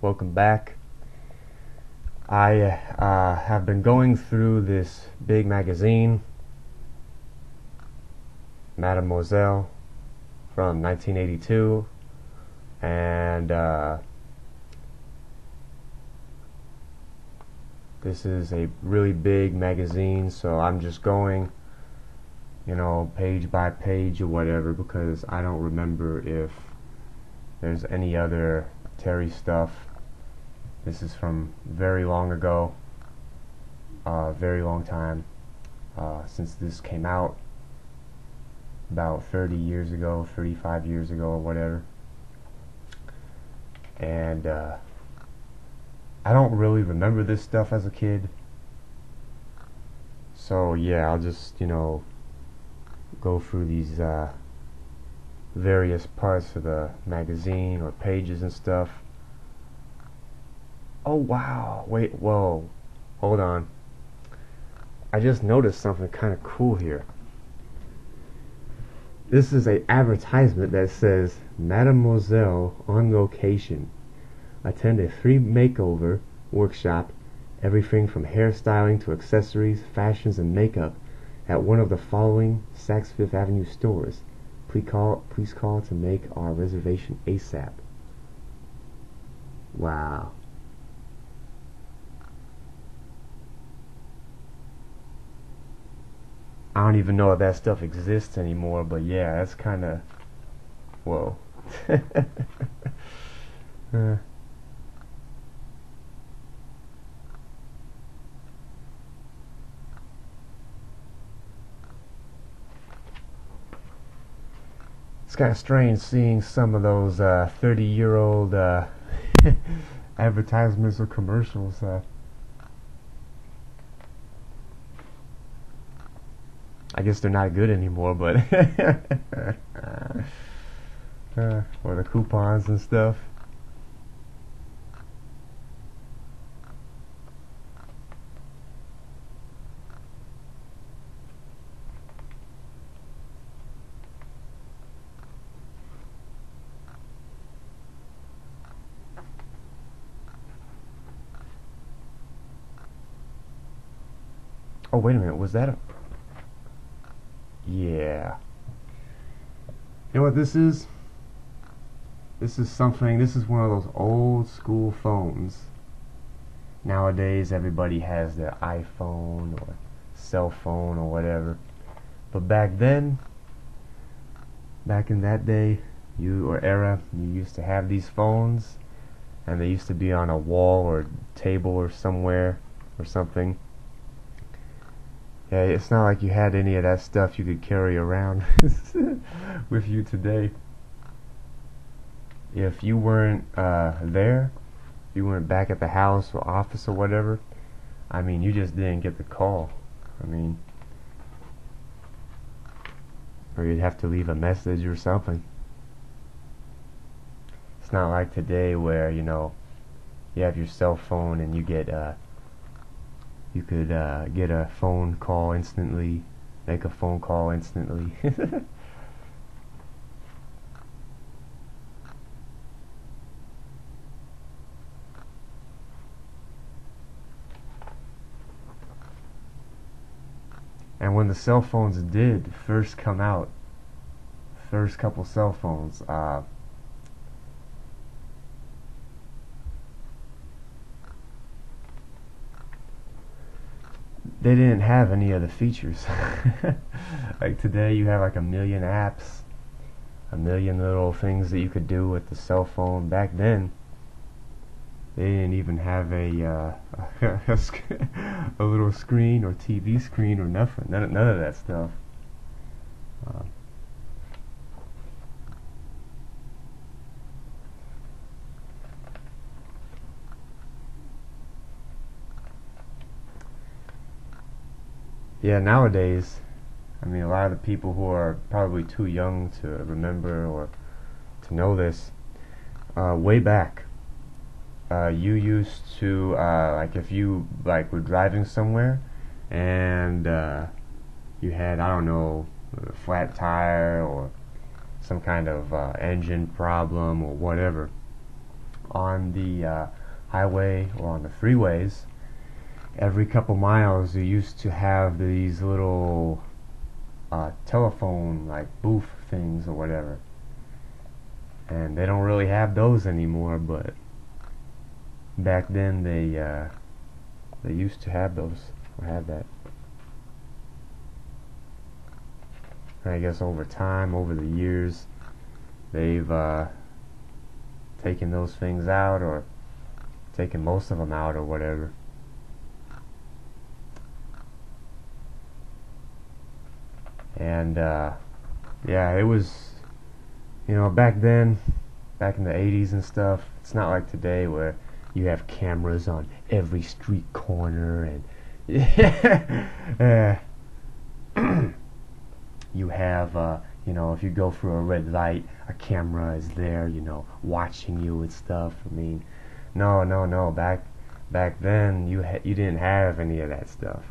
welcome back. I have been going through this big magazine, Mademoiselle, from 1982, and this is a really big magazine, so I'm just going, page by page or whatever, because I don't remember if there's any other Terry stuff. This is from very long ago, very long time since this came out, about 30 years ago, 35 years ago or whatever. And I don't really remember this stuff as a kid, so yeah, I'll just go through these various parts of the magazine or pages and stuff. Oh wow, wait, whoa, hold on, I just noticed something kind of cool here. This is a advertisement that says Mademoiselle on location. Attend a free makeover workshop, everything from hairstyling to accessories, fashions, and makeup at one of the following Saks Fifth Avenue stores. Please call to make our reservation ASAP. Wow. I don't even know if that stuff exists anymore, but yeah, that's kind of, whoa. It's kind of strange seeing some of those 30-year-old advertisements or commercials. I guess they're not good anymore, but or the coupons and stuff. Oh, wait a minute, was that a... Yeah. You know what this is? This is one of those old school phones. Nowadays everybody has their iPhone or cell phone or whatever. But back then, back in that day, you used to have these phones, and they used to be on a wall or table or somewhere or something. Yeah, it's not like you had any of that stuff you could carry around with you today. If you weren't there, if you weren't back at the house or office or whatever, I mean, you just didn't get the call. I mean, or you'd have to leave a message or something. It's not like today where, you have your cell phone and you could get a phone call instantly, make a phone call instantly. And when the cell phones did first come out, first couple cell phones, they didn't have any of the features. Like today you have like a million apps, a million little things that you could do with the cell phone. Back then they didn't even have a little screen or TV screen or nothing, none of that stuff. Yeah, nowadays, I mean, a lot of the people who are probably too young to remember or to know this, way back, you used to, like if you were driving somewhere and you had, I don't know, a flat tire or some kind of engine problem or whatever, on the highway or on the freeways, every couple miles you used to have these little telephone like booth things or whatever, and they don't really have those anymore, but back then they used to have those, or have that. And I guess over time, over the years, they've taken those things out, or taken most of them out, or whatever. And yeah, it was, back then, back in the 80s and stuff, it's not like today where you have cameras on every street corner, and yeah. You have, if you go through a red light, a camera is there, watching you and stuff. I mean, no. Back then, you didn't have any of that stuff.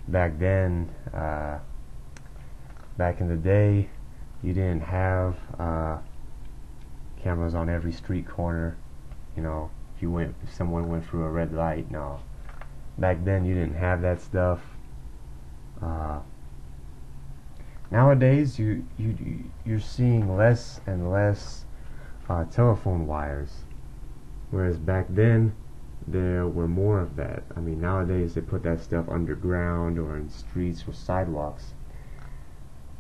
Back then, back in the day, you didn't have cameras on every street corner. If someone went through a red light, no. Back then, you didn't have that stuff. Nowadays, you're seeing less and less telephone wires, whereas back then there were more of that. I mean, nowadays they put that stuff underground or in streets or sidewalks,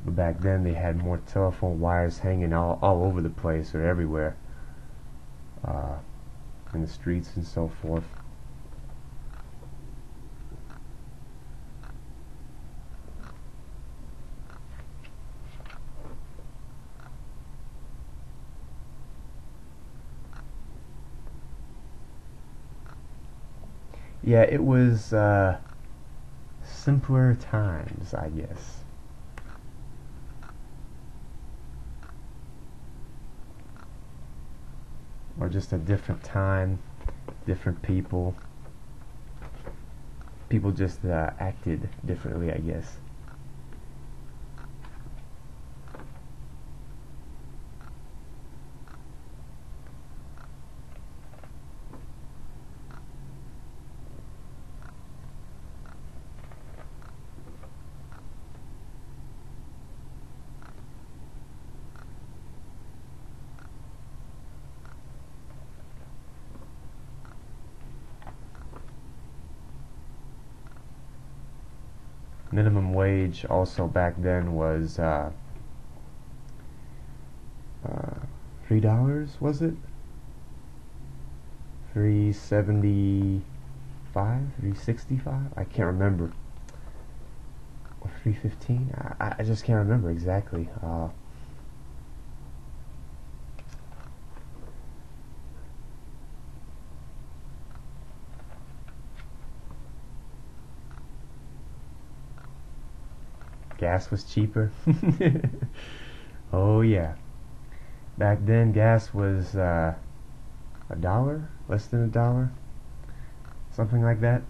but back then they had more telephone wires hanging all over the place or everywhere, in the streets and so forth. Yeah, it was simpler times, I guess. Or just a different time, different people. People just acted differently, I guess. Minimum wage also back then was $3, was it? $3.75, $3.65? I can't remember. Or $3.15? I just can't remember exactly. Gas was cheaper. Oh yeah. Back then gas was $1, less than $1, something like that.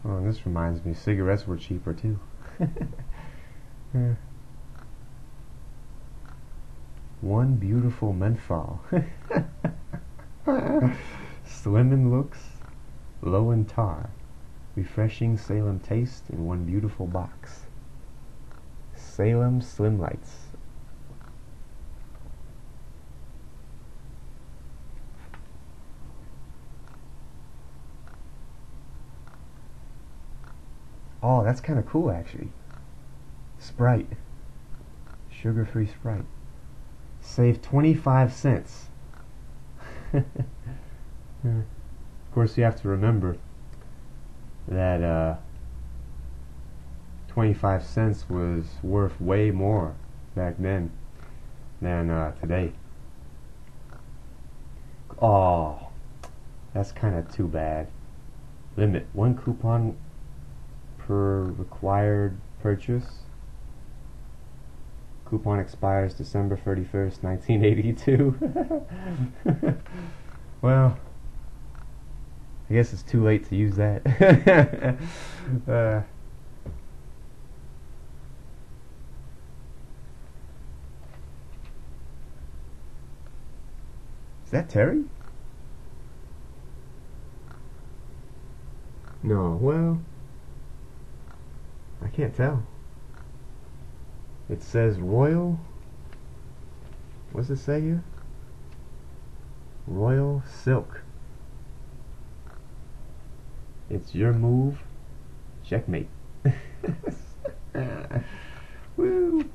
Oh, and this reminds me, cigarettes were cheaper too. Yeah. One beautiful menthol. Slim in looks, low in tar. Refreshing Salem taste in one beautiful box. Salem Slim Lights. Oh, that's kind of cool, actually. Sprite. Sugar-free Sprite. Save 25 cents. Of course, you have to remember that 25 cents was worth way more back then than today. Oh, that's kind of too bad. Limit 1 coupon per required purchase. Coupon expires December 31st, 1982. Well, I guess it's too late to use that. Is that Terry? No, well, I can't tell. It says Royal. What's it say here? Royal Silk. It's your move. Checkmate. Woo!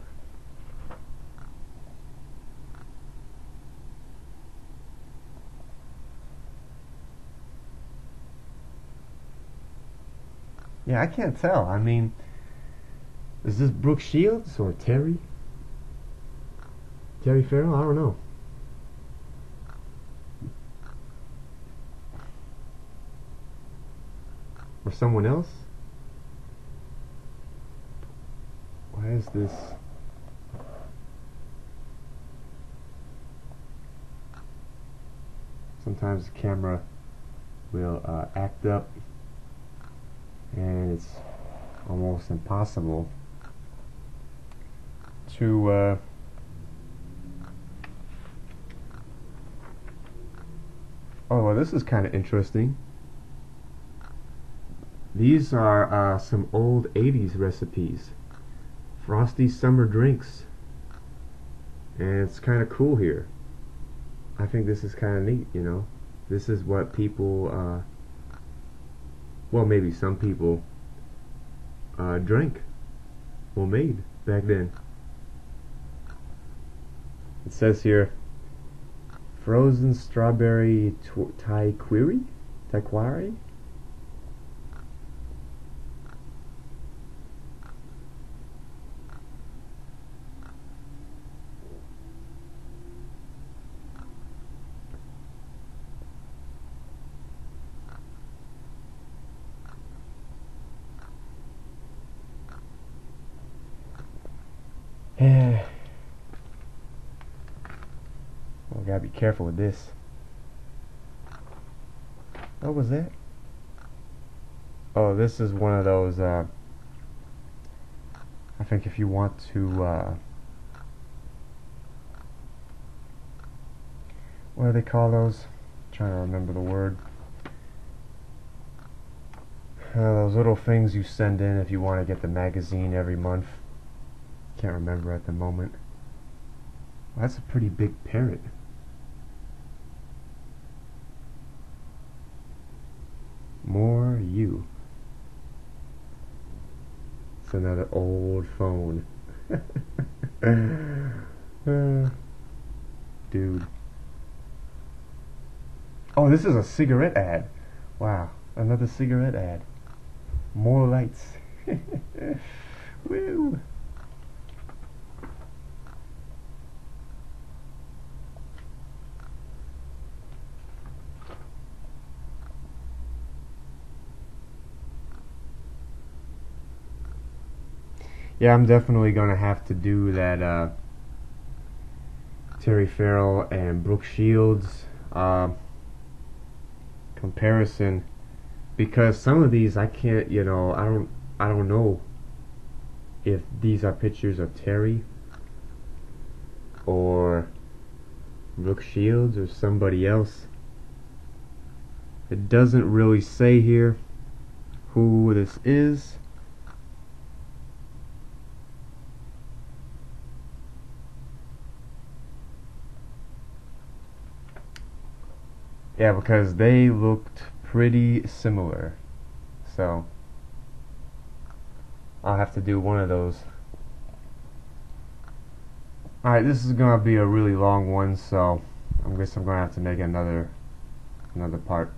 Yeah, I can't tell. I mean, is this Brooke Shields or Terry? Terry Farrell? I don't know. Or someone else? Why is this? Sometimes the camera will act up, and it's almost impossible to oh, well, this is kind of interesting. These are some old 80s recipes. Frosty summer drinks. And it's kind of cool here. I think this is kind of neat, you know. This is what people, well, maybe some people drank or made back then. It says here, frozen strawberry taiquiri? Well, gotta be careful with this. What was that? Oh, this is one of those, I think if you want to, what do they call those? I'm trying to remember the word. Those little things you send in if you want to get the magazine every month. Can't remember at the moment. Well, that's a pretty big parrot. More you. It's another old phone. Dude. Oh, this is a cigarette ad. Wow, another cigarette ad. More lights. Woo. Yeah, I'm definitely gonna have to do that Terry Farrell and Brooke Shields comparison, because some of these I can't, you know, I don't know if these are pictures of Terry or Brooke Shields or somebody else. It doesn't really say here who this is. Yeah, because they looked pretty similar. So I'll have to do one of those. Alright, this is gonna be a really long one, so I guess I'm gonna have to make another part.